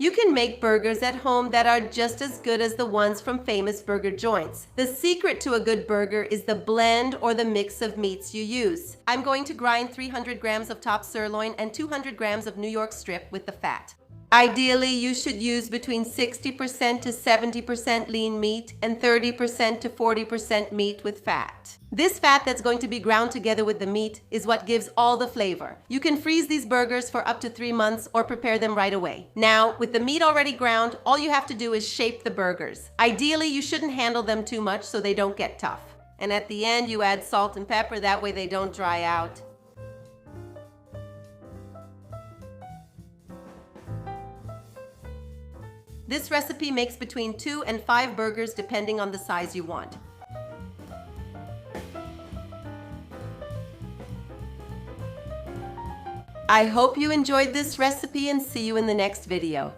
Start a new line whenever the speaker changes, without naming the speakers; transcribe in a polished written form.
You can make burgers at home that are just as good as the ones from famous burger joints. The secret to a good burger is the blend or the mix of meats you use. I'm going to grind 300 grams of top sirloin and 200 grams of New York strip with the fat. Ideally, you should use between 60% to 70% lean meat and 30% to 40% meat with fat. This fat that's going to be ground together with the meat is what gives all the flavor. You can freeze these burgers for up to 3 months or prepare them right away. Now, with the meat already ground, all you have to do is shape the burgers. Ideally, you shouldn't handle them too much so they don't get tough. And at the end, you add salt and pepper, that way they don't dry out. This recipe makes between 2 and 5 burgers depending on the size you want. I hope you enjoyed this recipe and see you in the next video.